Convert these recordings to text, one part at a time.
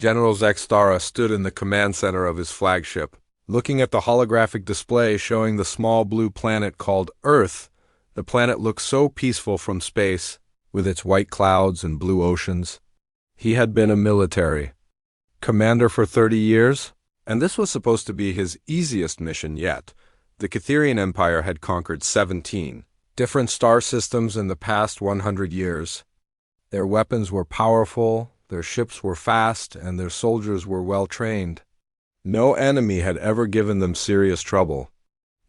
General Zstara stood in the command center of his flagship, looking at the holographic display showing the small blue planet called Earth. The planet looked so peaceful from space, with its white clouds and blue oceans. He had been a military commander for 30 years, and this was supposed to be his easiest mission yet. The Catherian Empire had conquered 17 different star systems in the past 100 years. Their weapons were powerful, their ships were fast, and their soldiers were well trained. No enemy had ever given them serious trouble.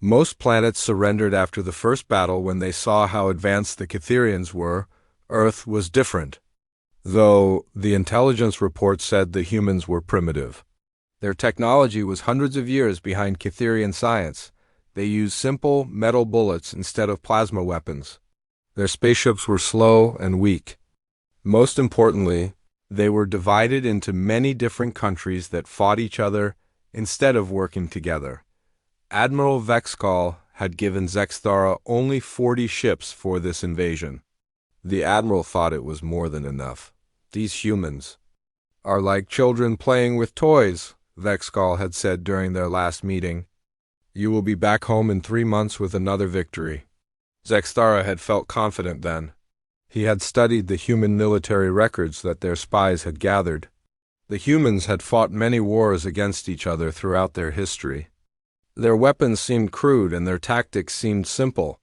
Most planets surrendered after the first battle when they saw how advanced the Catherians were. Earth was different, though the intelligence report said the humans were primitive. Their technology was hundreds of years behind Catherian science. They used simple metal bullets instead of plasma weapons. Their spaceships were slow and weak. Most importantly, they were divided into many different countries that fought each other instead of working together. Admiral Vexkal had given Zstara only 40 ships for this invasion. The admiral thought it was more than enough. These humans are like children playing with toys, Vexkal had said during their last meeting. You will be back home in 3 months with another victory. Zstara had felt confident then. He had studied the human military records that their spies had gathered. The humans had fought many wars against each other throughout their history. Their weapons seemed crude and their tactics seemed simple.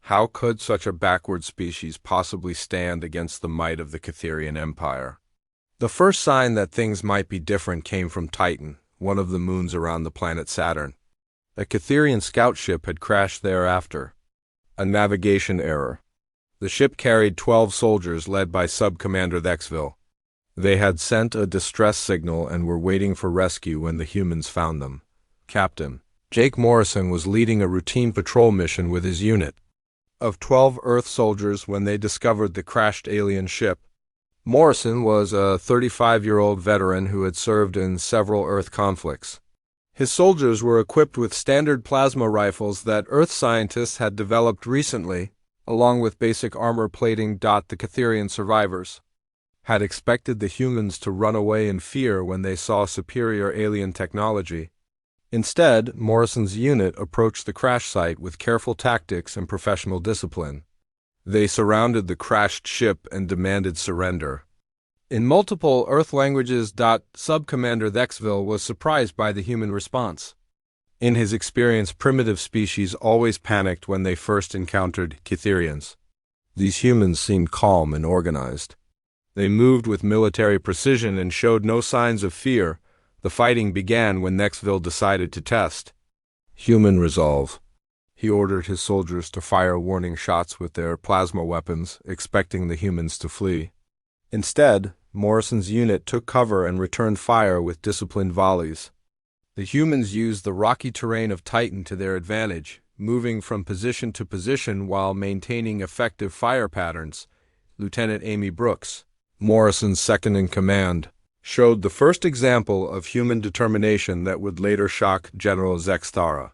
How could such a backward species possibly stand against the might of the Catherian Empire? The first sign that things might be different came from Titan, one of the moons around the planet Saturn. A Catherian scout ship had crashed thereafter. A navigation error. The ship carried 12 soldiers led by Sub-Commander Thexville. They had sent a distress signal and were waiting for rescue when the humans found them. Captain Jake Morrison was leading a routine patrol mission with his unit of 12 Earth soldiers when they discovered the crashed alien ship. Morrison was a 35-year-old veteran who had served in several Earth conflicts. His soldiers were equipped with standard plasma rifles that Earth scientists had developed recently, along with basic armor plating. The Catherian survivors had expected the humans to run away in fear when they saw superior alien technology. Instead, Morrison's unit approached the crash site with careful tactics and professional discipline. They surrounded the crashed ship and demanded surrender. In multiple Earth languages, Sub-Commander Thexville was surprised by the human response. In his experience, primitive species always panicked when they first encountered Catherians. These humans seemed calm and organized. They moved with military precision and showed no signs of fear. The fighting began when Thexville decided to test human resolve. He ordered his soldiers to fire warning shots with their plasma weapons, expecting the humans to flee. Instead, Morrison's unit took cover and returned fire with disciplined volleys. The humans used the rocky terrain of Titan to their advantage, moving from position to position while maintaining effective fire patterns. Lieutenant Amy Brooks, Morrison's second-in-command, showed the first example of human determination that would later shock General Zstara.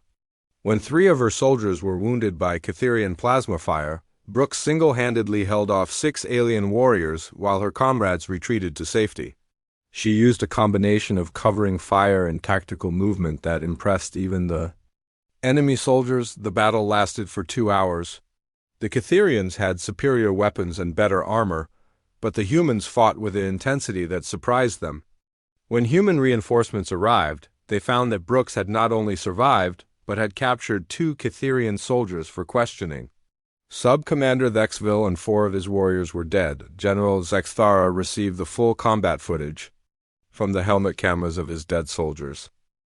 When 3 of her soldiers were wounded by Catherian plasma fire, Brooks single-handedly held off 6 alien warriors while her comrades retreated to safety. She used a combination of covering fire and tactical movement that impressed even the enemy soldiers. The battle lasted for 2 hours. The Catherians had superior weapons and better armor, but the humans fought with an intensity that surprised them. When human reinforcements arrived, they found that Brooks had not only survived, but had captured 2 Catherian soldiers for questioning. Sub-Commander Thexville and 4 of his warriors were dead. General Zstara received the full combat footage from the helmet cameras of his dead soldiers.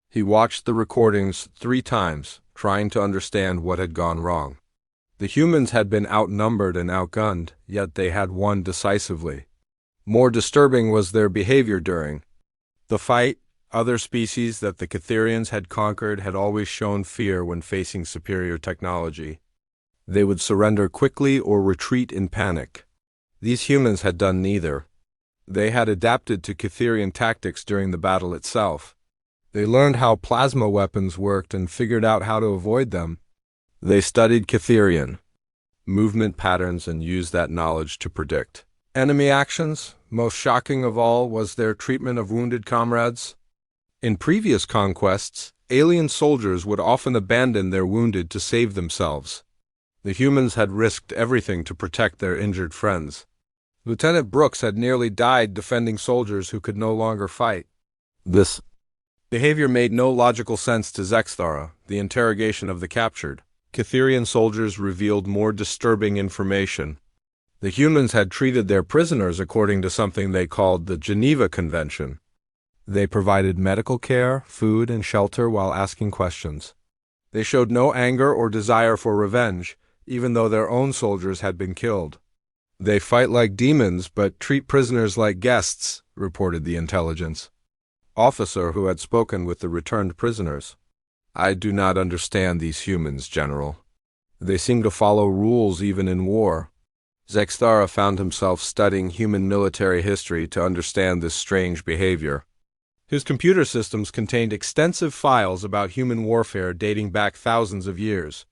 He watched the recordings 3 times, trying to understand what had gone wrong. The humans had been outnumbered and outgunned, yet they had won decisively. More disturbing was their behavior during the fight. Other species that the Catherians had conquered had always shown fear when facing superior technology. They would surrender quickly or retreat in panic. These humans had done neither. They had adapted to Catherian tactics during the battle itself. They learned how plasma weapons worked and figured out how to avoid them. They studied Catherian movement patterns and used that knowledge to predict enemy actions. Most shocking of all was their treatment of wounded comrades. In previous conquests, alien soldiers would often abandon their wounded to save themselves. The humans had risked everything to protect their injured friends. Lieutenant Brooks had nearly died defending soldiers who could no longer fight. This behavior made no logical sense to Zstara. The interrogation of the captured Catherian soldiers revealed more disturbing information. The humans had treated their prisoners according to something they called the Geneva Convention. They provided medical care, food, and shelter while asking questions. They showed no anger or desire for revenge, even though their own soldiers had been killed. They fight like demons but treat prisoners like guests, reported the intelligence officer who had spoken with the returned prisoners. I do not understand these humans, General. They seem to follow rules even in war. Zstara found himself studying human military history to understand this strange behavior. His computer systems contained extensive files about human warfare dating back thousands of years.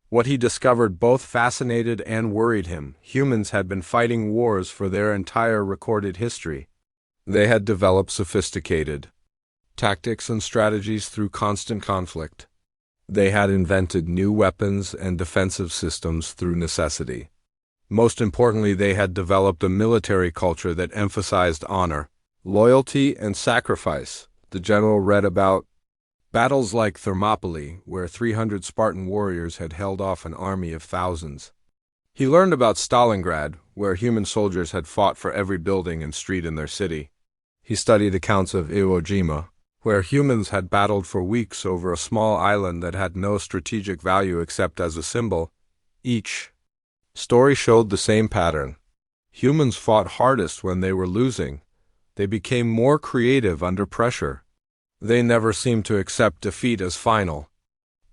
What he discovered both fascinated and worried him. Humans had been fighting wars for their entire recorded history. They had developed sophisticated tactics and strategies through constant conflict. They had invented new weapons and defensive systems through necessity. Most importantly, they had developed a military culture that emphasized honor, loyalty, and sacrifice. The general read about battles like Thermopylae, where 300 Spartan warriors had held off an army of thousands. He learned about Stalingrad, where human soldiers had fought for every building and street in their city. He studied accounts of Iwo Jima, where humans had battled for weeks over a small island that had no strategic value except as a symbol. Each story showed the same pattern. Humans fought hardest when they were losing. They became more creative under pressure. They never seemed to accept defeat as final.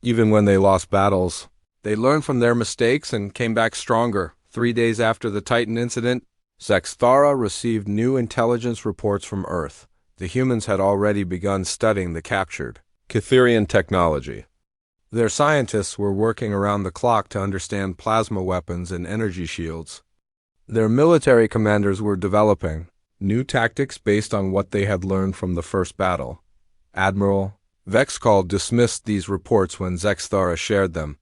Even when they lost battles, they learned from their mistakes and came back stronger. 3 days after the Titan incident, Zstara received new intelligence reports from Earth. The humans had already begun studying the captured Catherian technology. Their scientists were working around the clock to understand plasma weapons and energy shields. Their military commanders were developing new tactics based on what they had learned from the first battle. Admiral Vexcall dismissed these reports when Zstara shared them.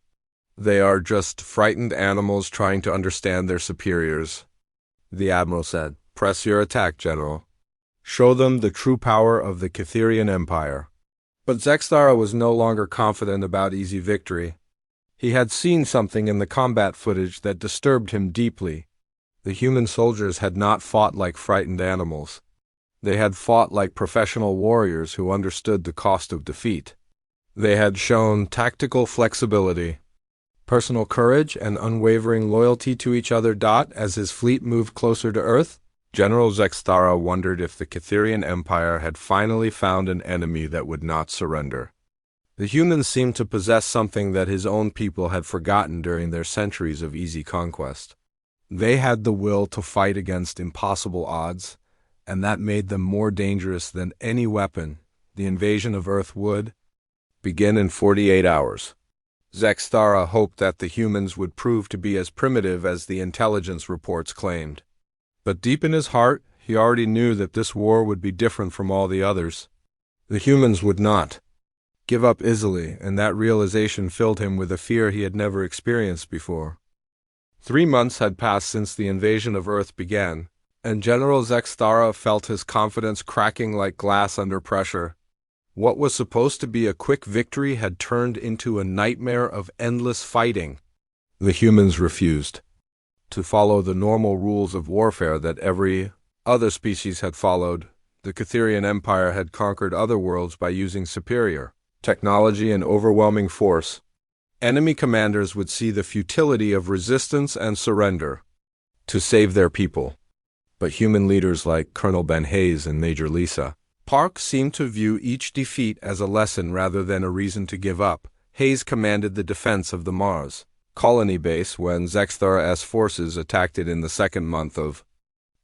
They are just frightened animals trying to understand their superiors. The Admiral said, "Press your attack, General. Show them the true power of the Catherian Empire." But Zstara was no longer confident about easy victory. He had seen something in the combat footage that disturbed him deeply. The human soldiers had not fought like frightened animals. They had fought like professional warriors who understood the cost of defeat. They had shown tactical flexibility, personal courage, and unwavering loyalty to each other. As his fleet moved closer to Earth, General Zstara wondered if the Catherian Empire had finally found an enemy that would not surrender. The humans seemed to possess something that his own people had forgotten during their centuries of easy conquest. They had the will to fight against impossible odds, and that made them more dangerous than any weapon. The invasion of Earth would begin in 48 hours. Zstara hoped that the humans would prove to be as primitive as the intelligence reports claimed. But deep in his heart, he already knew that this war would be different from all the others. The humans would not give up easily, and that realization filled him with a fear he had never experienced before. 3 months had passed since the invasion of Earth began, and General Zstara felt his confidence cracking like glass under pressure. What was supposed to be a quick victory had turned into a nightmare of endless fighting. The humans refused to follow the normal rules of warfare that every other species had followed. The Catherian Empire had conquered other worlds by using superior technology and overwhelming force. Enemy commanders would see the futility of resistance and surrender to save their people. But human leaders like Colonel Ben Hayes and Major Lisa Park seemed to view each defeat as a lesson rather than a reason to give up. Hayes commanded the defense of the Mars colony base when Zstara's forces attacked it in the second month of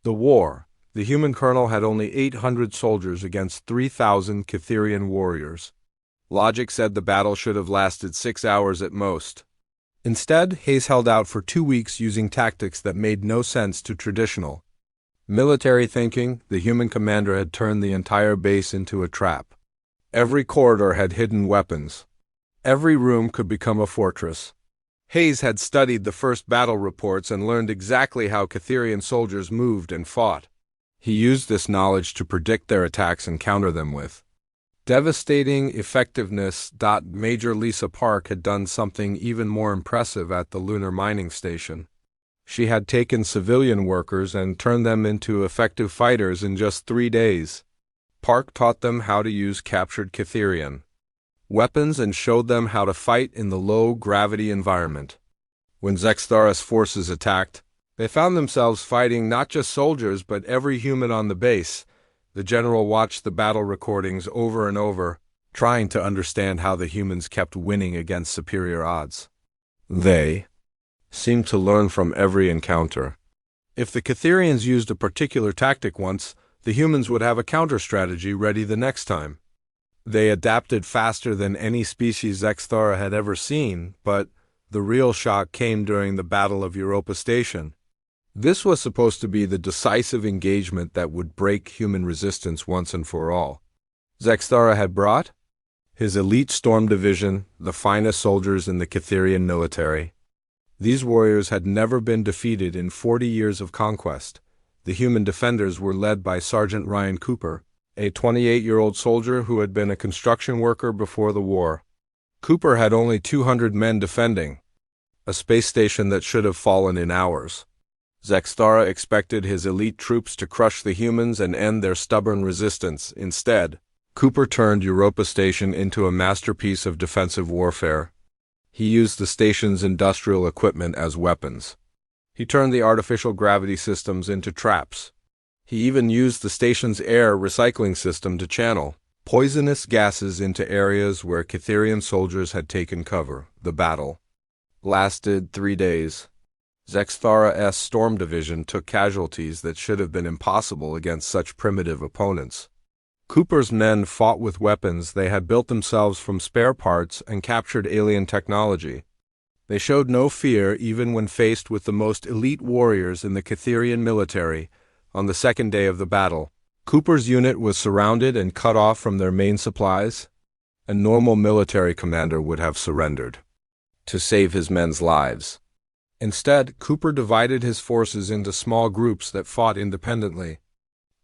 the war. The human colonel had only 800 soldiers against 3,000 Catherian warriors. Logic said the battle should have lasted 6 hours at most. Instead, Hayes held out for 2 weeks using tactics that made no sense to traditional Military thinking, the human commander had turned the entire base into a trap. Every corridor had hidden weapons. Every room could become a fortress. Hayes had studied the first battle reports and learned exactly how Catherian soldiers moved and fought. He used this knowledge to predict their attacks and counter them with devastating effectiveness. Major Lisa Park had done something even more impressive at the lunar mining station. She had taken civilian workers and turned them into effective fighters in just 3 days. Park taught them how to use captured Catherian weapons and showed them how to fight in the low-gravity environment. When Zstara's forces attacked, they found themselves fighting not just soldiers but every human on the base. The general watched the battle recordings over and over, trying to understand how the humans kept winning against superior odds. They seemed to learn from every encounter. If the Catherians used a particular tactic once, the humans would have a counter-strategy ready the next time. They adapted faster than any species Zstara had ever seen, but the real shock came during the Battle of Europa Station. This was supposed to be the decisive engagement that would break human resistance once and for all. Zstara had brought his elite storm division, the finest soldiers in the Catherian military. These warriors had never been defeated in 40 years of conquest. The human defenders were led by Sergeant Ryan Cooper, a 28-year-old soldier who had been a construction worker before the war. Cooper had only 200 men defending a space station that should have fallen in hours. Zstara expected his elite troops to crush the humans and end their stubborn resistance. Instead, Cooper turned Europa Station into a masterpiece of defensive warfare. He used the station's industrial equipment as weapons. He turned the artificial gravity systems into traps. He even used the station's air recycling system to channel poisonous gases into areas where Catherian soldiers had taken cover. The battle lasted 3 days. Zstara's storm division took casualties that should have been impossible against such primitive opponents. Cooper's men fought with weapons they had built themselves from spare parts and captured alien technology. They showed no fear even when faced with the most elite warriors in the Catherian military. On the second day of the battle, Cooper's unit was surrounded and cut off from their main supplies. A normal military commander would have surrendered to save his men's lives. Instead, Cooper divided his forces into small groups that fought independently.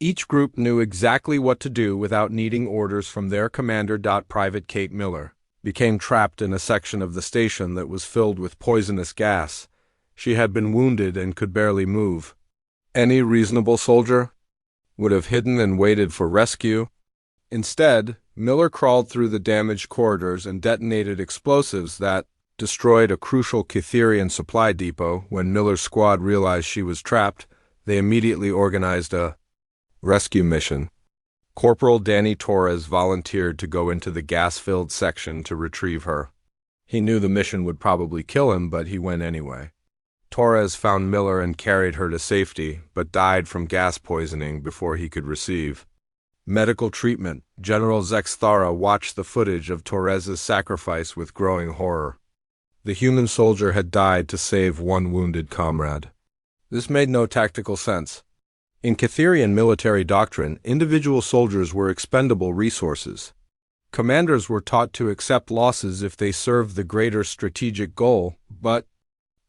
Each group knew exactly what to do without needing orders from their commander. Private Kate Miller became trapped in a section of the station that was filled with poisonous gas. She had been wounded and could barely move. Any reasonable soldier would have hidden and waited for rescue. Instead, Miller crawled through the damaged corridors and detonated explosives that destroyed a crucial Catherian supply depot. When Miller's squad realized she was trapped, they immediately organized a rescue mission. Corporal Danny Torres volunteered to go into the gas-filled section to retrieve her. He knew the mission would probably kill him, but he went anyway. Torres found Miller and carried her to safety, but died from gas poisoning before he could receive medical treatment. General Zstara watched the footage of Torres's sacrifice with growing horror. The human soldier had died to save one wounded comrade. This made no tactical sense. In Catherian military doctrine, individual soldiers were expendable resources. Commanders were taught to accept losses if they served the greater strategic goal, but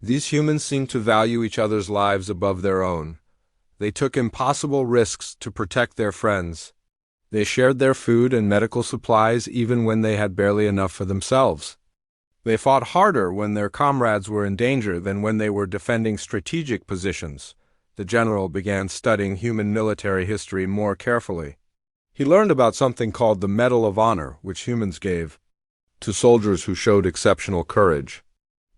these humans seemed to value each other's lives above their own. They took impossible risks to protect their friends. They shared their food and medical supplies even when they had barely enough for themselves. They fought harder when their comrades were in danger than when they were defending strategic positions. The general began studying human military history more carefully. He learned about something called the Medal of Honor, which humans gave to soldiers who showed exceptional courage.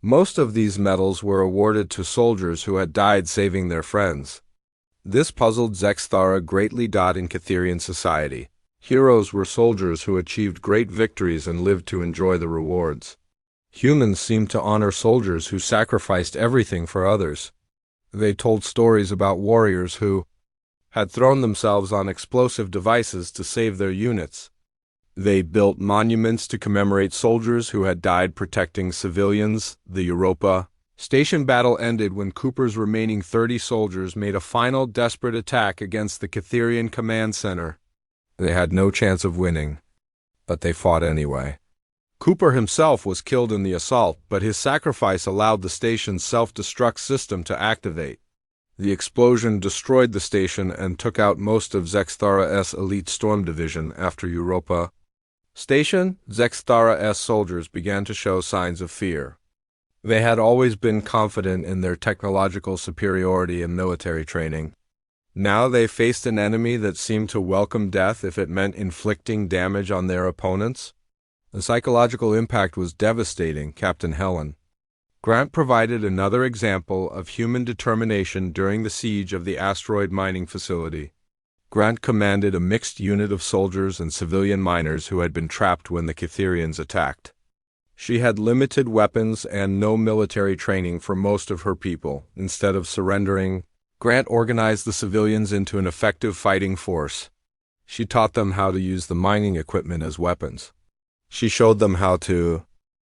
Most of these medals were awarded to soldiers who had died saving their friends. This puzzled Zstara greatly. In Catherian society, heroes were soldiers who achieved great victories and lived to enjoy the rewards. Humans seemed to honor soldiers who sacrificed everything for others. They told stories about warriors who had thrown themselves on explosive devices to save their units. They built monuments to commemorate soldiers who had died protecting civilians. The Europa Station battle ended when Cooper's remaining 30 soldiers made a final desperate attack against the Catherian command center. They had no chance of winning, but they fought anyway. Cooper himself was killed in the assault, but his sacrifice allowed the station's self-destruct system to activate. The explosion destroyed the station and took out most of Zstara's elite storm division after Europa. Station, Zstara's soldiers began to show signs of fear. They had always been confident in their technological superiority and military training. Now they faced an enemy that seemed to welcome death if it meant inflicting damage on their opponents. The psychological impact was devastating, Captain Helen. Grant provided another example of human determination during the siege of the asteroid mining facility. Grant commanded a mixed unit of soldiers and civilian miners who had been trapped when the Catherians attacked. She had limited weapons and no military training for most of her people. Instead of surrendering, Grant organized the civilians into an effective fighting force. She taught them how to use the mining equipment as weapons. She showed them how to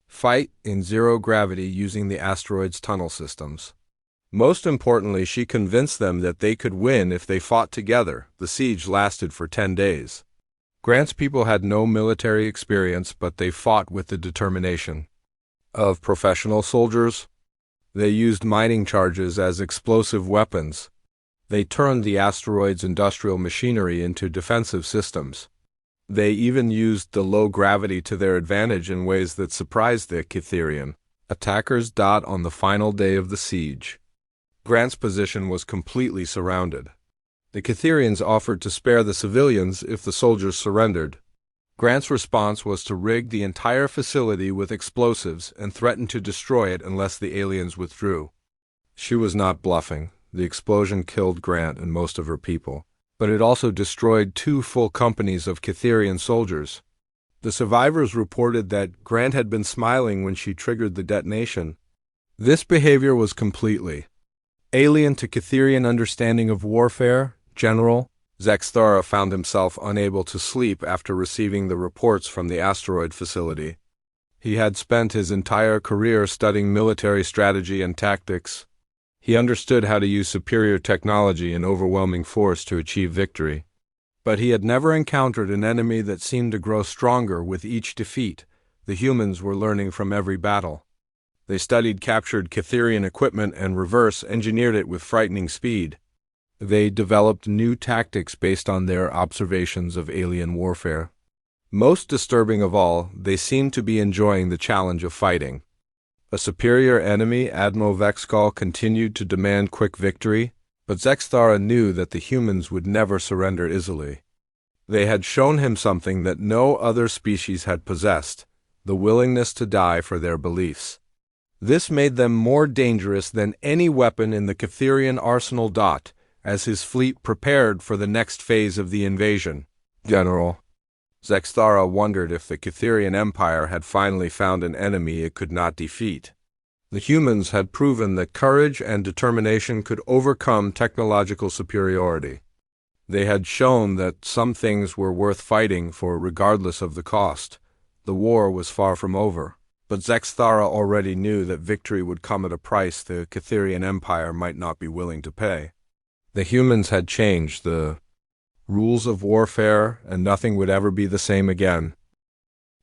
fight in zero gravity using the asteroid's tunnel systems. Most importantly, she convinced them that they could win if they fought together. The siege lasted for 10 days. Grant's people had no military experience, but they fought with the determination of professional soldiers. They used mining charges as explosive weapons. They turned the asteroid's industrial machinery into defensive systems. They even used the low gravity to their advantage in ways that surprised the Catherian attackers. On the final day of the siege, Grant's position was completely surrounded. The Catherians offered to spare the civilians if the soldiers surrendered. Grant's response was to rig the entire facility with explosives and threaten to destroy it unless the aliens withdrew. She was not bluffing. The explosion killed Grant and most of her people, but it also destroyed 2 full companies of Catherian soldiers. The survivors reported that Grant had been smiling when she triggered the detonation. This behavior was completely alien to Catherian understanding of warfare. General Zstara found himself unable to sleep after receiving the reports from the asteroid facility. He had spent his entire career studying military strategy and tactics. He understood how to use superior technology and overwhelming force to achieve victory. But he had never encountered an enemy that seemed to grow stronger with each defeat. The humans were learning from every battle. They studied captured Catherian equipment and reverse-engineered it with frightening speed. They developed new tactics based on their observations of alien warfare. Most disturbing of all, they seemed to be enjoying the challenge of fighting. A superior enemy, Admiral Vexcall, continued to demand quick victory, but Zstara knew that the humans would never surrender easily. They had shown him something that no other species had possessed, the willingness to die for their beliefs. This made them more dangerous than any weapon in the Catherian arsenal. As his fleet prepared for the next phase of the invasion, General Zstara wondered if the Catherian Empire had finally found an enemy it could not defeat. The humans had proven that courage and determination could overcome technological superiority. They had shown that some things were worth fighting for regardless of the cost. The war was far from over, but Zstara already knew that victory would come at a price the Catherian Empire might not be willing to pay. The humans had changed the rules of warfare, and nothing would ever be the same again.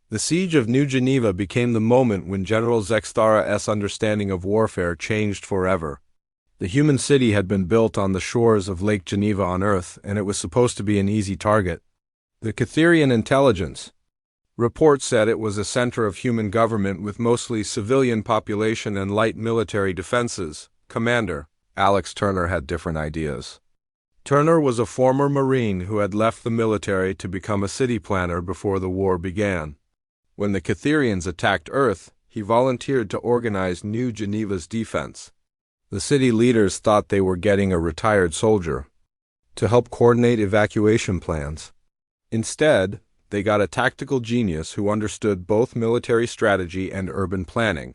The siege of New Geneva became the moment when General Zstara's understanding of warfare changed forever. The human city had been built on the shores of Lake Geneva on Earth, and it was supposed to be an easy target. The Catherian intelligence report said it was a center of human government with mostly civilian population and light military defenses. Commander Alex Turner had different ideas. Turner was a former Marine who had left the military to become a city planner before the war began. When the Catherians attacked Earth, he volunteered to organize New Geneva's defense. The city leaders thought they were getting a retired soldier to help coordinate evacuation plans. Instead, they got a tactical genius who understood both military strategy and urban planning.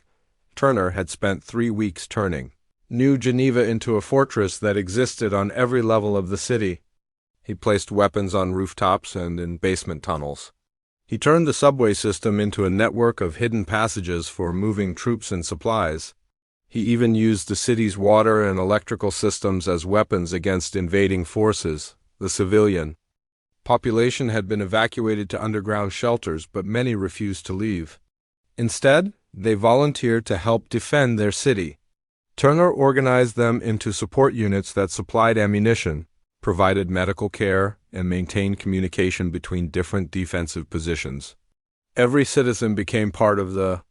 Turner had spent 3 weeks turning New Geneva into a fortress that existed on every level of the city. He placed weapons on rooftops and in basement tunnels. He turned the subway system into a network of hidden passages for moving troops and supplies. He even used the city's water and electrical systems as weapons against invading forces. The civilian population had been evacuated to underground shelters, but many refused to leave. Instead, they volunteered to help defend their city. Turner organized them into support units that supplied ammunition, provided medical care, and maintained communication between different defensive positions. Every citizen became part of the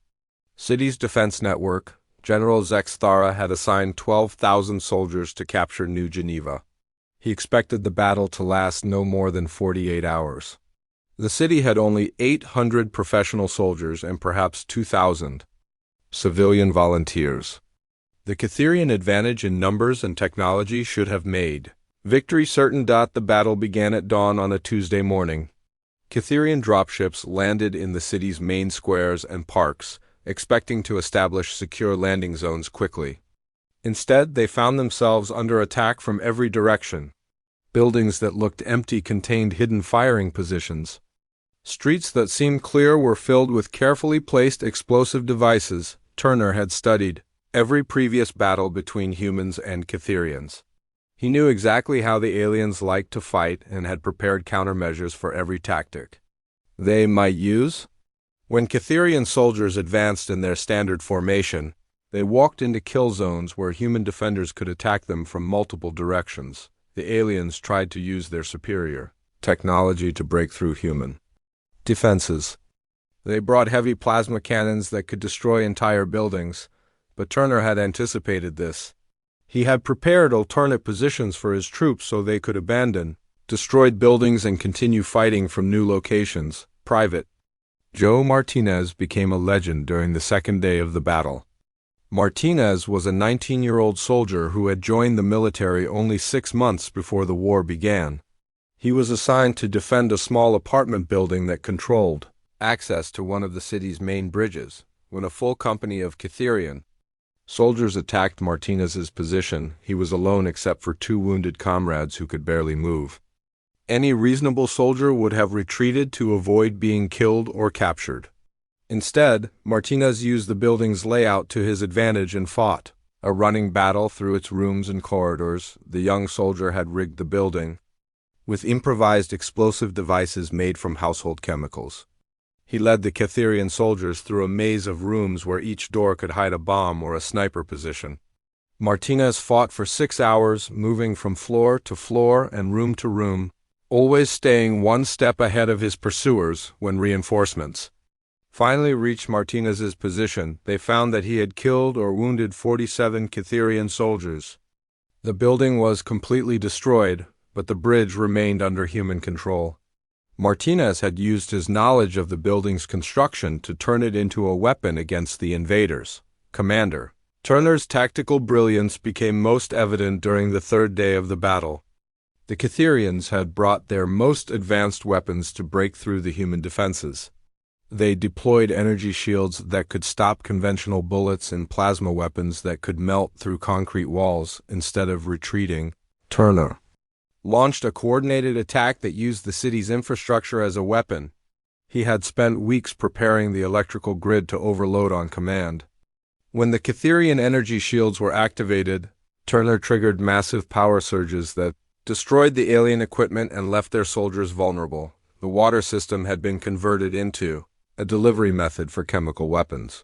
city's defense network. General Zstara had assigned 12,000 soldiers to capture New Geneva. He expected the battle to last no more than 48 hours. The city had only 800 professional soldiers and perhaps 2,000 civilian volunteers. The Catherian advantage in numbers and technology should have made victory certain. The battle began at dawn on a Tuesday morning. Catherian dropships landed in the city's main squares and parks, expecting to establish secure landing zones quickly. Instead, they found themselves under attack from every direction. Buildings that looked empty contained hidden firing positions. Streets that seemed clear were filled with carefully placed explosive devices. Turner had studied every previous battle between humans and Catherians. He knew exactly how the aliens liked to fight and had prepared countermeasures for every tactic they might use. When Catherian soldiers advanced in their standard formation, they walked into kill zones where human defenders could attack them from multiple directions. The aliens tried to use their superior technology to break through human defenses. They brought heavy plasma cannons that could destroy entire buildings, but Turner had anticipated this. He had prepared alternate positions for his troops so they could abandon destroyed buildings and continue fighting from new locations. Private Joe Martinez became a legend during the second day of the battle. Martinez was a 19-year-old soldier who had joined the military only 6 months before the war began. He was assigned to defend a small apartment building that controlled access to one of the city's main bridges. When a full company of Catherian soldiers attacked Martinez's position, he was alone except for 2 wounded comrades who could barely move. Any reasonable soldier would have retreated to avoid being killed or captured. Instead, Martinez used the building's layout to his advantage and fought a running battle through its rooms and corridors. The young soldier had rigged the building with improvised explosive devices made from household chemicals. He led the Catherian soldiers through a maze of rooms where each door could hide a bomb or a sniper position. Martinez fought for 6 hours, moving from floor to floor and room to room, always staying one step ahead of his pursuers. When reinforcements finally reached Martinez's position, they found that he had killed or wounded 47 Catherian soldiers. The building was completely destroyed, but the bridge remained under human control. Martinez had used his knowledge of the building's construction to turn it into a weapon against the invaders. Commander Turner's tactical brilliance became most evident during the third day of the battle. The Catherians had brought their most advanced weapons to break through the human defenses. They deployed energy shields that could stop conventional bullets and plasma weapons that could melt through concrete walls instead of retreating. Turner launched a coordinated attack that used the city's infrastructure as a weapon. He had spent weeks preparing the electrical grid to overload on command. When the Catherian energy shields were activated, Turner triggered massive power surges that destroyed the alien equipment and left their soldiers vulnerable. The water system had been converted into a delivery method for chemical weapons.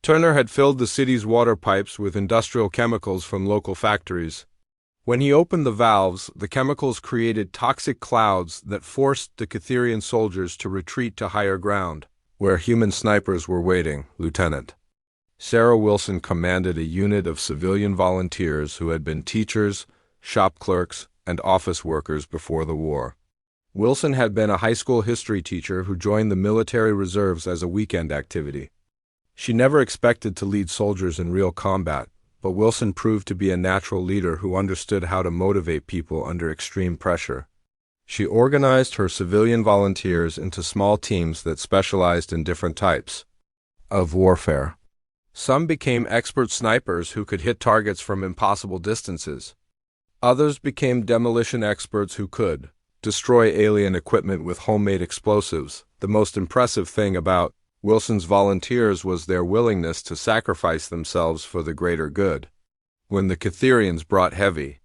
Turner had filled the city's water pipes with industrial chemicals from local factories. When he opened the valves, the chemicals created toxic clouds that forced the Catherian soldiers to retreat to higher ground, where human snipers were waiting. Lieutenant Sarah Wilson commanded a unit of civilian volunteers who had been teachers, shop clerks, and office workers before the war. Wilson had been a high school history teacher who joined the military reserves as a weekend activity. She never expected to lead soldiers in real combat, but Wilson proved to be a natural leader who understood how to motivate people under extreme pressure. She organized her civilian volunteers into small teams that specialized in different types of warfare. Some became expert snipers who could hit targets from impossible distances. Others became demolition experts who could destroy alien equipment with homemade explosives. The most impressive thing about Wilson's volunteers was their willingness to sacrifice themselves for the greater good. When the Catherians brought heavy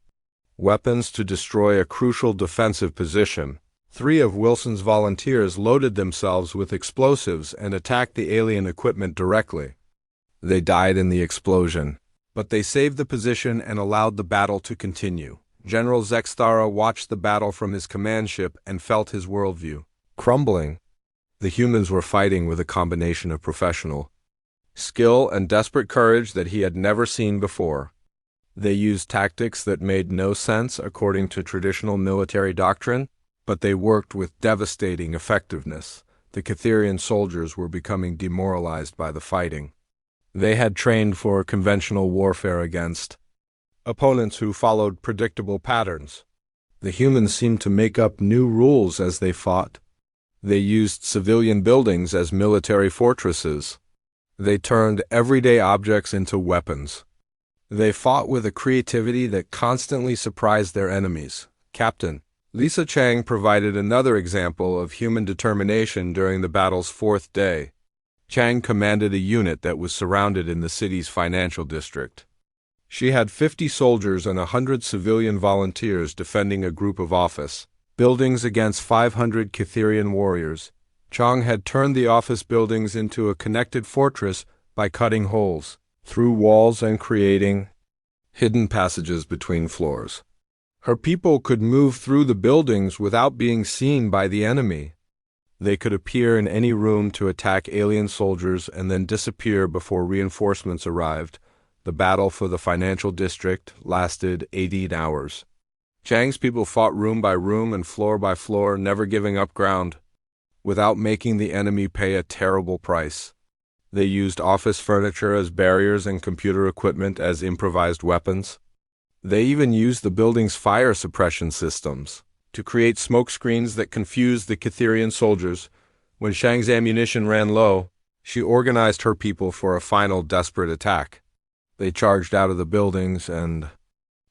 weapons to destroy a crucial defensive position, 3 of Wilson's volunteers loaded themselves with explosives and attacked the alien equipment directly. They died in the explosion, but they saved the position and allowed the battle to continue. General Zstara watched the battle from his command ship and felt his worldview crumbling. The humans were fighting with a combination of professional skill and desperate courage that he had never seen before. They used tactics that made no sense according to traditional military doctrine, but they worked with devastating effectiveness. The Catherian soldiers were becoming demoralized by the fighting. They had trained for conventional warfare against opponents who followed predictable patterns. The humans seemed to make up new rules as they fought. They used civilian buildings as military fortresses. They turned everyday objects into weapons. They fought with a creativity that constantly surprised their enemies. Captain Lisa Chang provided another example of human determination during the battle's 4th day. Chang commanded a unit that was surrounded in the city's financial district. She had 50 soldiers and 100 civilian volunteers defending a group of office buildings against 500 Catherian warriors. Chang had turned the office buildings into a connected fortress by cutting holes through walls and creating hidden passages between floors. Her people could move through the buildings without being seen by the enemy. They could appear in any room to attack alien soldiers and then disappear before reinforcements arrived. The battle for the financial district lasted 18 hours. Chang's people fought room by room and floor by floor, never giving up ground, without making the enemy pay a terrible price. They used office furniture as barriers and computer equipment as improvised weapons. They even used the building's fire suppression systems to create smoke screens that confused the Catherian soldiers. When Shang's ammunition ran low, she organized her people for a final desperate attack. They charged out of the buildings and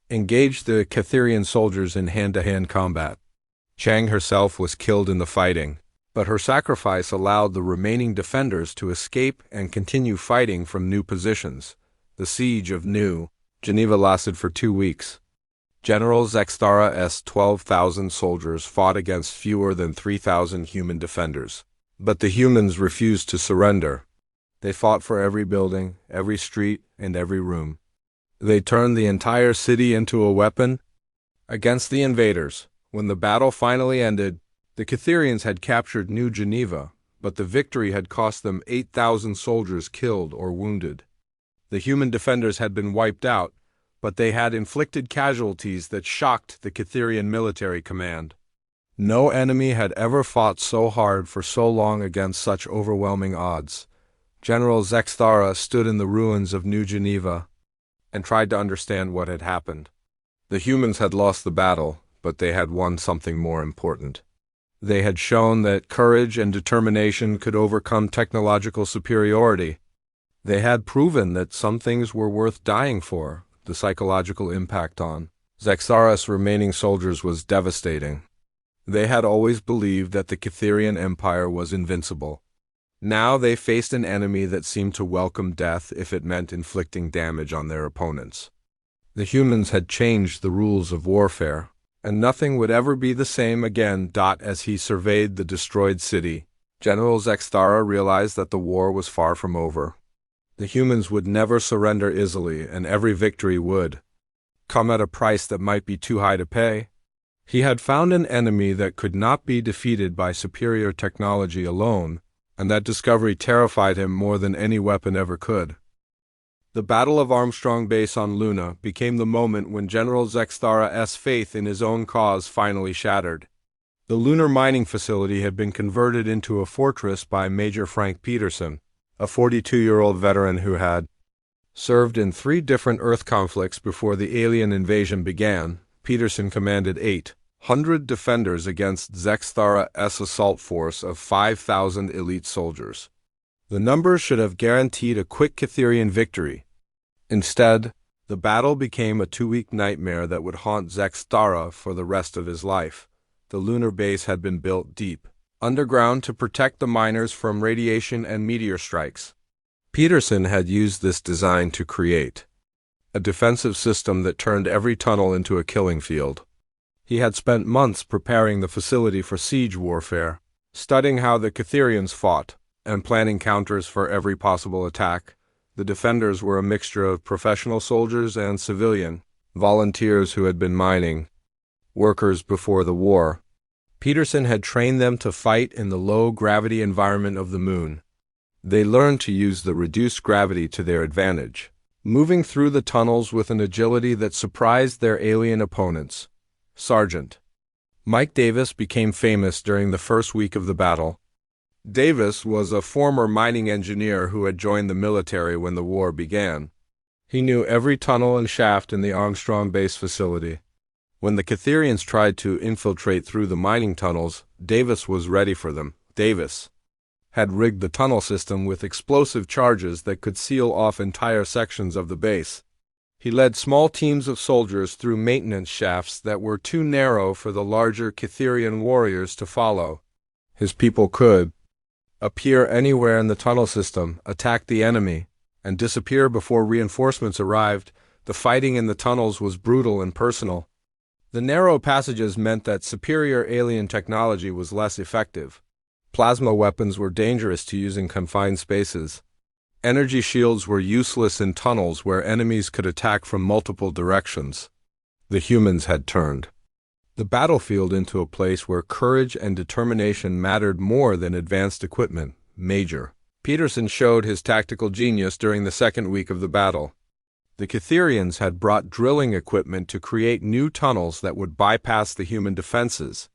engaged the Catherian soldiers in hand-to-hand combat. Chang herself was killed in the fighting, but her sacrifice allowed the remaining defenders to escape and continue fighting from new positions. The siege of New Geneva lasted for 2 weeks. General Zstara's 12,000 soldiers fought against fewer than 3,000 human defenders. But the humans refused to surrender. They fought for every building, every street, and every room. They turned the entire city into a weapon against the invaders. When the battle finally ended, the Catherians had captured New Geneva, but the victory had cost them 8,000 soldiers killed or wounded. The human defenders had been wiped out, but they had inflicted casualties that shocked the Catherian military command. No enemy had ever fought so hard for so long against such overwhelming odds. General Zstara stood in the ruins of New Geneva and tried to understand what had happened. The humans had lost the battle, but they had won something more important. They had shown that courage and determination could overcome technological superiority. They had proven that some things were worth dying for. The psychological impact on Zstara's remaining soldiers was devastating. They had always believed that the Catherian Empire was invincible. Now they faced an enemy that seemed to welcome death if it meant inflicting damage on their opponents. The humans had changed the rules of warfare, and nothing would ever be the same again. As he surveyed the destroyed city, General Zstara realized that the war was far from over. The humans would never surrender easily, and every victory would come at a price that might be too high to pay. He had found an enemy that could not be defeated by superior technology alone, and that discovery terrified him more than any weapon ever could. The Battle of Armstrong Base on Luna became the moment when General Zstara's faith in his own cause finally shattered. The lunar mining facility had been converted into a fortress by Major Frank Peterson, a 42-year-old veteran who had served in 3 different Earth conflicts before the alien invasion began. Peterson commanded 800 defenders against Zstara's assault force of 5,000 elite soldiers. The numbers should have guaranteed a quick Catherian victory. Instead, the battle became a 2-week nightmare that would haunt Zstara for the rest of his life. The lunar base had been built deep underground to protect the miners from radiation and meteor strikes. Peterson had used this design to create a defensive system that turned every tunnel into a killing field. He had spent months preparing the facility for siege warfare, studying how the Catherians fought, and planning counters for every possible attack. The defenders were a mixture of professional soldiers and civilian volunteers who had been mining workers before the war. Peterson had trained them to fight in the low-gravity environment of the moon. They learned to use the reduced gravity to their advantage, moving through the tunnels with an agility that surprised their alien opponents. Sergeant Mike Davis became famous during the first week of the battle. Davis was a former mining engineer who had joined the military when the war began. He knew every tunnel and shaft in the Armstrong base facility. When the Catherians tried to infiltrate through the mining tunnels, Davis was ready for them. Davis had rigged the tunnel system with explosive charges that could seal off entire sections of the base. He led small teams of soldiers through maintenance shafts that were too narrow for the larger Catherian warriors to follow. His people could appear anywhere in the tunnel system, attack the enemy, and disappear before reinforcements arrived. The fighting in the tunnels was brutal and personal. The narrow passages meant that superior alien technology was less effective. Plasma weapons were dangerous to use in confined spaces. Energy shields were useless in tunnels where enemies could attack from multiple directions. The humans had turned the battlefield into a place where courage and determination mattered more than advanced equipment. Major Peterson showed his tactical genius during the second week of the battle. The Catherians had brought drilling equipment to create new tunnels that would bypass the human defenses.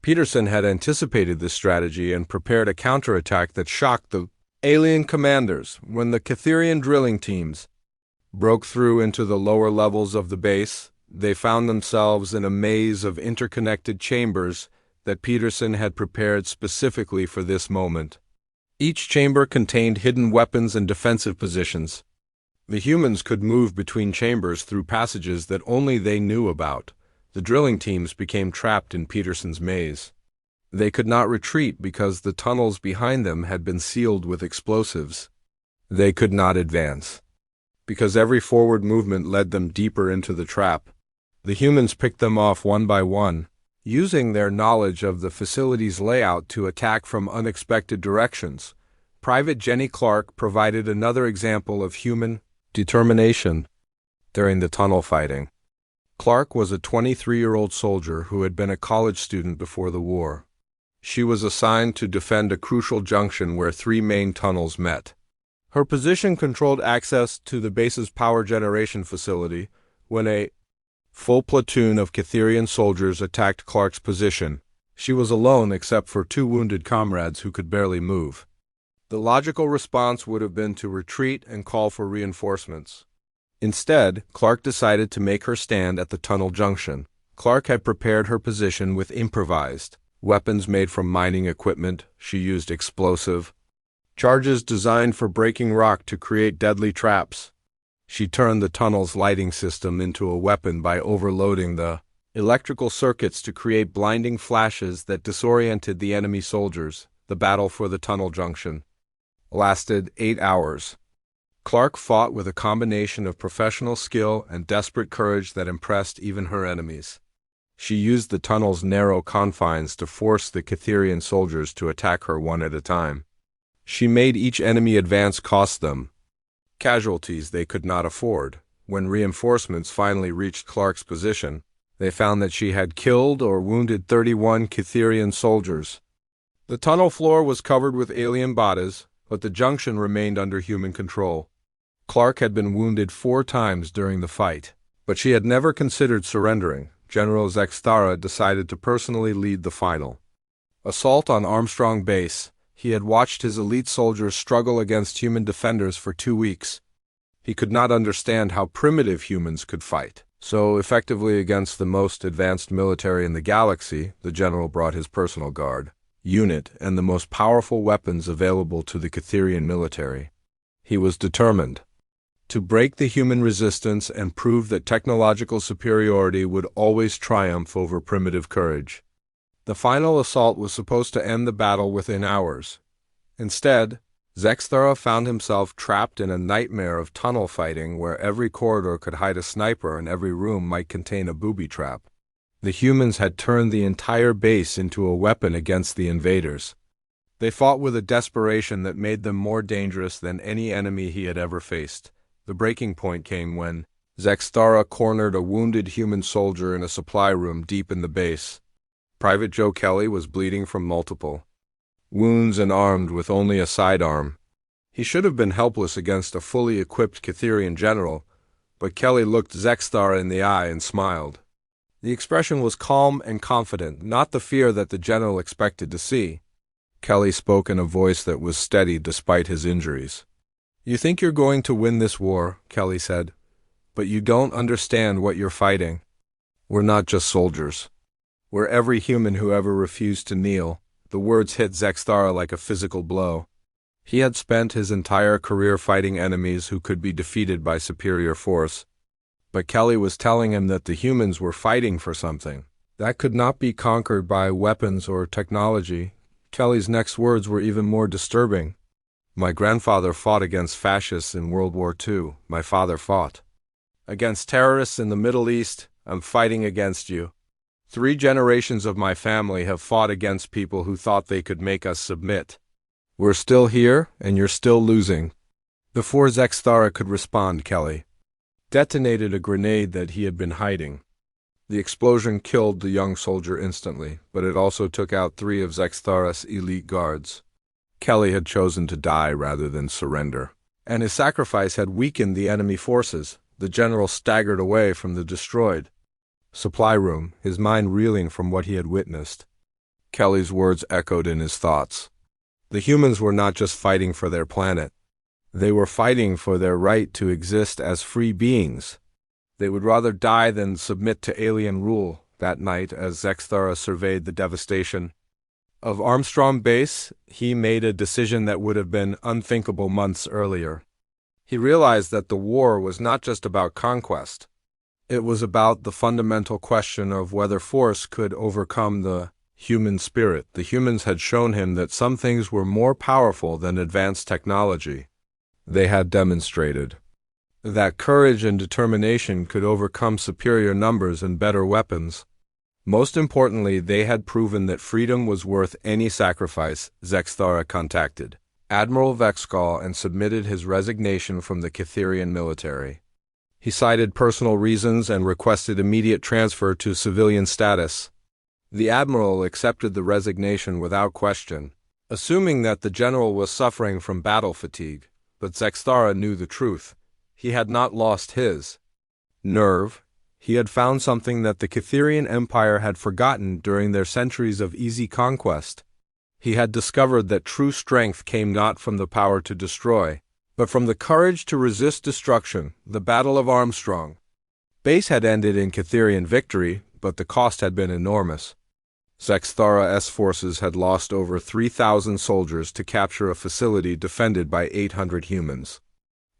Peterson had anticipated this strategy and prepared a counterattack that shocked the alien commanders. When the Catherian drilling teams broke through into the lower levels of the base, they found themselves in a maze of interconnected chambers that Peterson had prepared specifically for this moment. Each chamber contained hidden weapons and defensive positions. The humans could move between chambers through passages that only they knew about. The drilling teams became trapped in Peterson's maze. They could not retreat because the tunnels behind them had been sealed with explosives. They could not advance because every forward movement led them deeper into the trap. The humans picked them off one by one, using their knowledge of the facility's layout to attack from unexpected directions. Private Jenny Clark provided another example of human determination during the tunnel fighting. Clark was a 23-year-old soldier who had been a college student before the war. She was assigned to defend a crucial junction where three main tunnels met. Her position controlled access to the base's power generation facility when a full platoon of Catherian soldiers attacked Clark's position. She was alone except for two wounded comrades who could barely move. The logical response would have been to retreat and call for reinforcements. Instead, Clark decided to make her stand at the tunnel junction. Clark had prepared her position with improvised weapons made from mining equipment. She used explosive charges designed for breaking rock to create deadly traps. She turned the tunnel's lighting system into a weapon by overloading the electrical circuits to create blinding flashes that disoriented the enemy soldiers. The battle for the tunnel junction lasted 8 hours. Clark fought with a combination of professional skill and desperate courage that impressed even her enemies. She used the tunnel's narrow confines to force the Catherian soldiers to attack her one at a time. She made each enemy advance cost them casualties they could not afford. When reinforcements finally reached Clark's position, they found that she had killed or wounded 31 Catherian soldiers. The tunnel floor was covered with alien bodies, but the junction remained under human control. Clark had been wounded 4 times during the fight, but she had never considered surrendering. General Zstara decided to personally lead the final assault on Armstrong base. He had watched his elite soldiers struggle against human defenders for 2 weeks. He could not understand how primitive humans could fight so effectively against the most advanced military in the galaxy. The general brought his personal guard unit and the most powerful weapons available to the Catherian military. He was determined to break the human resistance and prove that technological superiority would always triumph over primitive courage. The final assault was supposed to end the battle within hours. Instead, Zstara found himself trapped in a nightmare of tunnel fighting where every corridor could hide a sniper and every room might contain a booby trap. The humans had turned the entire base into a weapon against the invaders. They fought with a desperation that made them more dangerous than any enemy he had ever faced. The breaking point came when Zstara cornered a wounded human soldier in a supply room deep in the base. Private Joe Kelly was bleeding from multiple wounds and armed with only a sidearm. He should have been helpless against a fully equipped Catherian general, but Kelly looked Zstara in the eye and smiled. The expression was calm and confident, not the fear that the general expected to see. Kelly spoke in a voice that was steady despite his injuries. "You think you're going to win this war," Kelly said, "but you don't understand what you're fighting. We're not just soldiers. We're every human who ever refused to kneel." The words hit Zstara like a physical blow. He had spent his entire career fighting enemies who could be defeated by superior force. But Kelly was telling him that the humans were fighting for something that could not be conquered by weapons or technology. Kelly's next words were even more disturbing. "My grandfather fought against fascists in World War II. My father fought against terrorists in the Middle East. I'm fighting against you. 3 generations of my family have fought against people who thought they could make us submit. We're still here, and you're still losing." Before Zstara could respond, Kelly detonated a grenade that he had been hiding. The explosion killed the young soldier instantly, but it also took out 3 of Zstara's elite guards. Kelly had chosen to die rather than surrender, and his sacrifice had weakened the enemy forces. The general staggered away from the destroyed supply room, his mind reeling from what he had witnessed. Kelly's words echoed in his thoughts. The humans were not just fighting for their planet. They were fighting for their right to exist as free beings. They would rather die than submit to alien rule. That night, as Zstara surveyed the devastation of Armstrong Base, he made a decision that would have been unthinkable months earlier. He realized that the war was not just about conquest. It was about the fundamental question of whether force could overcome the human spirit. The humans had shown him that some things were more powerful than advanced technology. They had demonstrated that courage and determination could overcome superior numbers and better weapons. Most importantly, they had proven that freedom was worth any sacrifice. Zstara contacted Admiral Vexkal and submitted his resignation from the Catherian military. He cited personal reasons and requested immediate transfer to civilian status. The admiral accepted the resignation without question, assuming that the general was suffering from battle fatigue. But Zstara knew the truth. He had not lost his nerve. He had found something that the Catherian Empire had forgotten during their centuries of easy conquest. He had discovered that true strength came not from the power to destroy, but from the courage to resist destruction. The Battle of Armstrong Base had ended in Catherian victory, but the cost had been enormous. Zstara's forces had lost over 3,000 soldiers to capture a facility defended by 800 humans.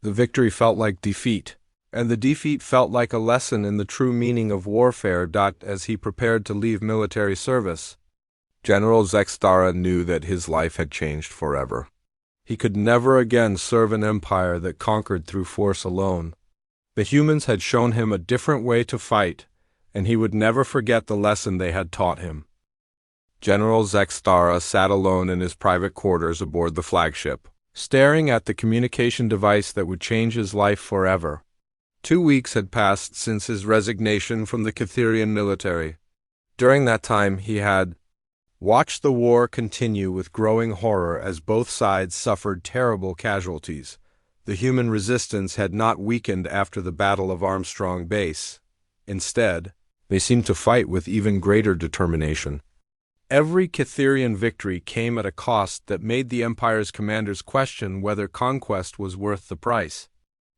The victory felt like defeat, and the defeat felt like a lesson in the true meaning of warfare. As he prepared to leave military service, General Zstara knew that his life had changed forever. He could never again serve an empire that conquered through force alone. The humans had shown him a different way to fight, and he would never forget the lesson they had taught him. General Zstara sat alone in his private quarters aboard the flagship, staring at the communication device that would change his life forever. 2 weeks had passed since his resignation from the Catherian military. During that time, he had watched the war continue with growing horror as both sides suffered terrible casualties. The human resistance had not weakened after the Battle of Armstrong Base. Instead, they seemed to fight with even greater determination. Every Catherian victory came at a cost that made the Empire's commanders question whether conquest was worth the price.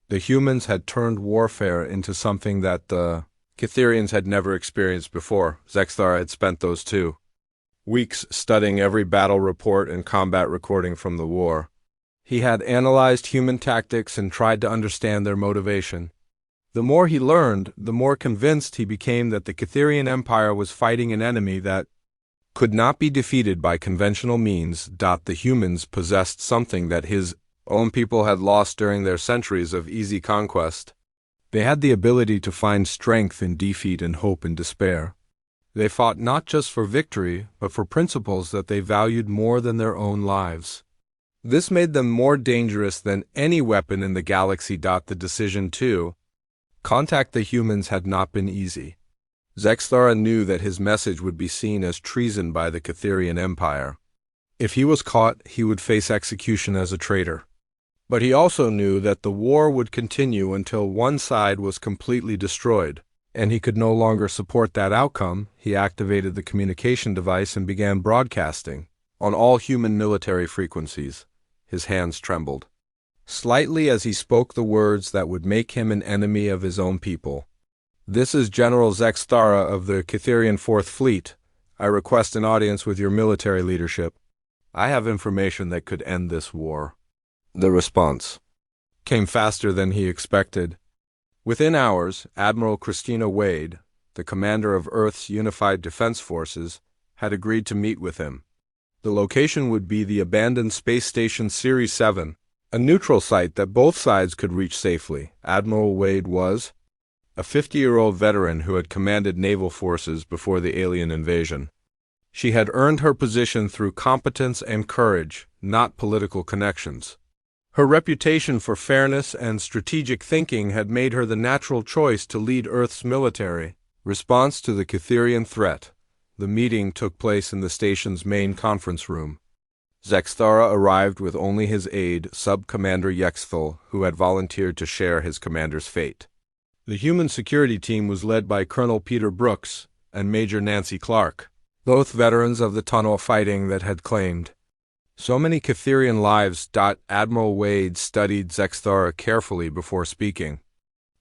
The humans had turned warfare into something that the Catherians had never experienced before. Zstara had spent those 2 weeks studying every battle report and combat recording from the war. He had analyzed human tactics and tried to understand their motivation. The more he learned, the more convinced he became that the Catherian Empire was fighting an enemy that could not be defeated by conventional means. The humans possessed something that his own people had lost during their centuries of easy conquest. They had the ability to find strength in defeat and hope in despair. They fought not just for victory, but for principles that they valued more than their own lives. This made them more dangerous than any weapon in the galaxy. The decision to contact the humans had not been easy. Zstara knew that his message would be seen as treason by the Catherian Empire. If he was caught, he would face execution as a traitor. But he also knew that the war would continue until one side was completely destroyed, and he could no longer support that outcome. He activated the communication device and began broadcasting on all human military frequencies. His hands trembled slightly as he spoke the words that would make him an enemy of his own people. "This is General Zstara of the Catherian 4th Fleet. I request an audience with your military leadership. I have information that could end this war." The response came faster than he expected. Within hours, Admiral Christina Wade, the commander of Earth's Unified Defense Forces, had agreed to meet with him. The location would be the abandoned space station Series 7, a neutral site that both sides could reach safely. Admiral Wade was a 50-year-old veteran who had commanded naval forces before the alien invasion. She had earned her position through competence and courage, not political connections. Her reputation for fairness and strategic thinking had made her the natural choice to lead Earth's military response to the Catherian threat. The meeting took place in the station's main conference room. Zstara arrived with only his aide, Sub-Commander Yexthal, who had volunteered to share his commander's fate. The human security team was led by Colonel Peter Brooks and Major Nancy Clark, both veterans of the tunnel fighting that had claimed so many Catherian lives. Admiral Wade studied Zstara carefully before speaking.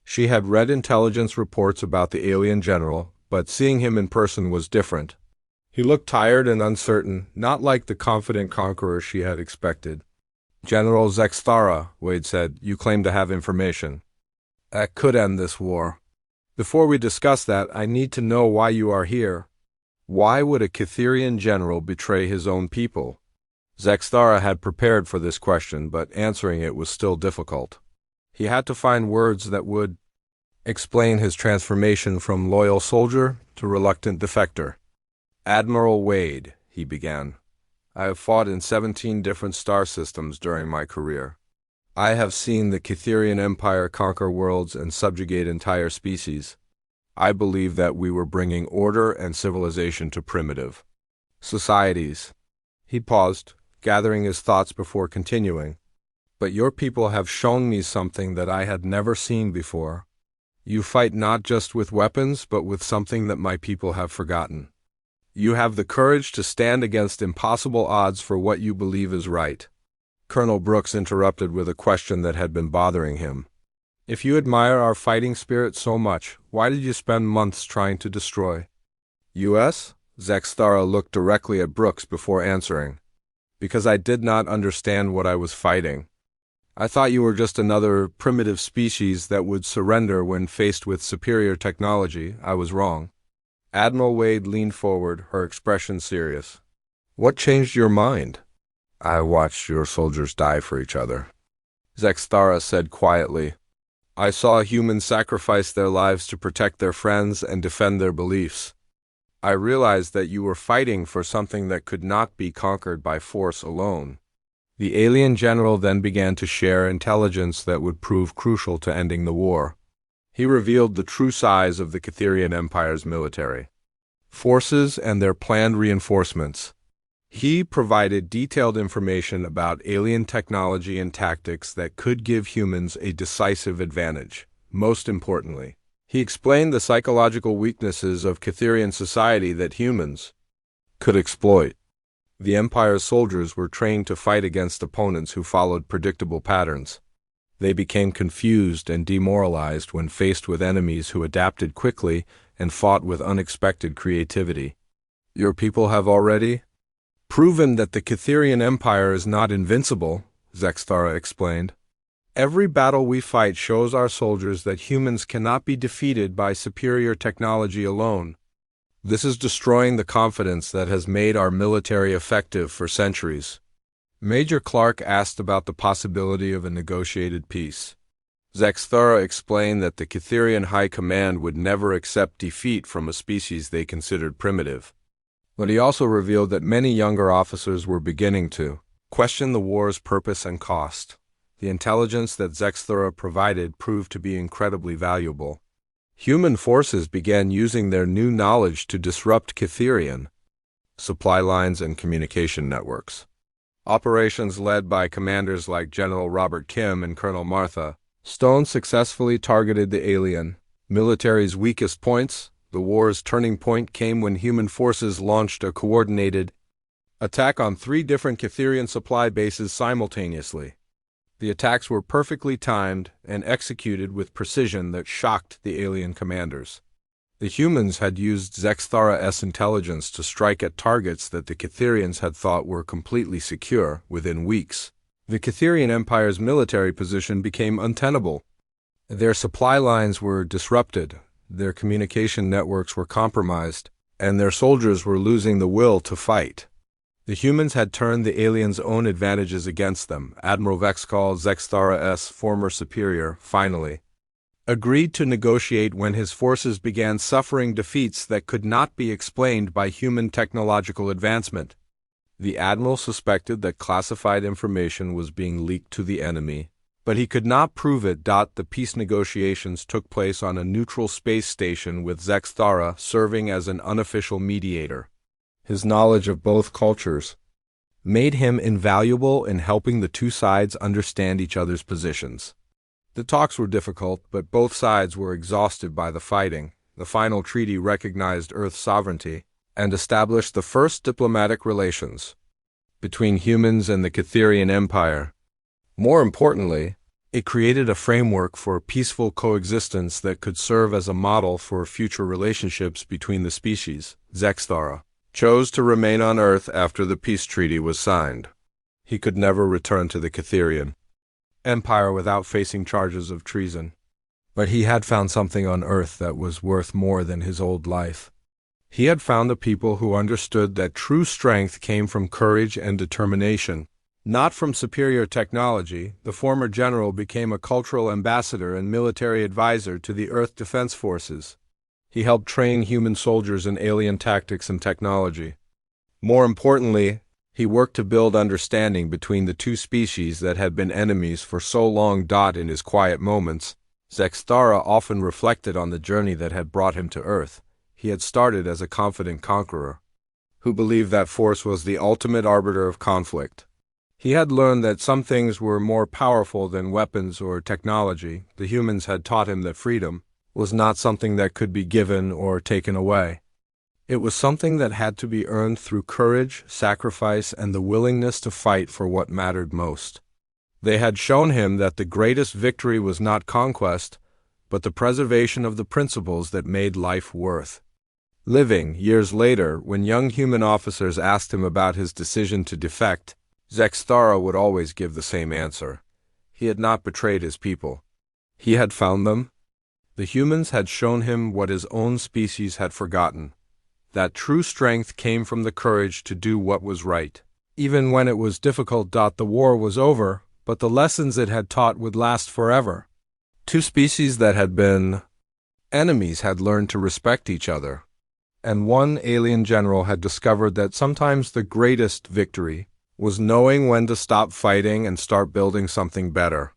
She had read intelligence reports about the alien general, but seeing him in person was different. He looked tired and uncertain, not like the confident conqueror she had expected. "General Zstara," Wade said, "you claim to have information that could end this war. Before we discuss that, I need to know why you are here. Why would a Catherian general betray his own people?" Zstara had prepared for this question, but answering it was still difficult. He had to find words that would explain his transformation from loyal soldier to reluctant defector. "Admiral Wade," he began, "I have fought in 17 different star systems during my career. I have seen the Catherian Empire conquer worlds and subjugate entire species. I believe that we were bringing order and civilization to primitive societies." He paused, gathering his thoughts before continuing. "But your people have shown me something that I had never seen before. You fight not just with weapons, but with something that my people have forgotten. You have the courage to stand against impossible odds for what you believe is right." Colonel Brooks interrupted with a question that had been bothering him. "If you admire our fighting spirit so much, why did you spend months trying to destroy us?" Zstara looked directly at Brooks before answering. "Because I did not understand what I was fighting. I thought you were just another primitive species that would surrender when faced with superior technology. I was wrong." Admiral Wade leaned forward, her expression serious. "What changed your mind?" "I watched your soldiers die for each other," Zstara said quietly. "I saw humans sacrifice their lives to protect their friends and defend their beliefs. I realized that you were fighting for something that could not be conquered by force alone." The alien general then began to share intelligence that would prove crucial to ending the war. He revealed the true size of the Catherian Empire's military forces and their planned reinforcements. He provided detailed information about alien technology and tactics that could give humans a decisive advantage. Most importantly, he explained the psychological weaknesses of Catherian society that humans could exploit. The Empire's soldiers were trained to fight against opponents who followed predictable patterns. They became confused and demoralized when faced with enemies who adapted quickly and fought with unexpected creativity. "Your people have already proven that the Catherian Empire is not invincible," Zstara explained. "Every battle we fight shows our soldiers that humans cannot be defeated by superior technology alone. This is destroying the confidence that has made our military effective for centuries. Major Clark asked about the possibility of a negotiated peace. Zstara explained that the Catherian High Command would never accept defeat from a species they considered primitive. But he also revealed that many younger officers were beginning to question the war's purpose and cost. The intelligence that Zstara provided proved to be incredibly valuable. Human forces began using their new knowledge to disrupt Catherian supply lines and communication networks. Operations led by commanders like General Robert Kim and Colonel Martha Stone successfully targeted the alien military's weakest points. The war's turning point came when human forces launched a coordinated attack on 3 different Catherian supply bases simultaneously. The attacks were perfectly timed and executed with precision that shocked the alien commanders. The humans had used Zstara's intelligence to strike at targets that the Catherians had thought were completely secure within weeks. The Catherian Empire's military position became untenable. Their supply lines were disrupted, their communication networks were compromised, and their soldiers were losing the will to fight. The humans had turned the aliens' own advantages against them. Admiral Vexkal, Zstara's former superior, finally agreed to negotiate when his forces began suffering defeats that could not be explained by human technological advancement. The admiral suspected that classified information was being leaked to the enemy, but he could not prove it. The peace negotiations took place on a neutral space station with Zstara serving as an unofficial mediator. His knowledge of both cultures made him invaluable in helping the two sides understand each other's positions. The talks were difficult, but both sides were exhausted by the fighting. The final treaty recognized Earth's sovereignty and established the first diplomatic relations between humans and the Catherian Empire. More importantly, it created a framework for peaceful coexistence that could serve as a model for future relationships between the species. Zstara chose to remain on Earth after the peace treaty was signed. He could never return to the Catherian Empire without facing charges of treason. But he had found something on Earth that was worth more than his old life. He had found a people who understood that true strength came from courage and determination, not from superior technology. The former general became a cultural ambassador and military advisor to the Earth Defense Forces. He helped train human soldiers in alien tactics and technology. More importantly, he worked to build understanding between the two species that had been enemies for so long. In his quiet moments, Zstara often reflected on the journey that had brought him to Earth. He had started as a confident conqueror who believed that force was the ultimate arbiter of conflict. He had learned that some things were more powerful than weapons or technology. The humans had taught him that freedom was not something that could be given or taken away. It was something that had to be earned through courage, sacrifice, and the willingness to fight for what mattered most. They had shown him that the greatest victory was not conquest, but the preservation of the principles that made life worth living. Years later, when young human officers asked him about his decision to defect, Zstara would always give the same answer. He had not betrayed his people. He had found them. The humans had shown him what his own species had forgotten, that true strength came from the courage to do what was right, even when it was difficult. The war was over, but the lessons it had taught would last forever. Two species that had been enemies had learned to respect each other, and one alien general had discovered that sometimes the greatest victory was knowing when to stop fighting and start building something better.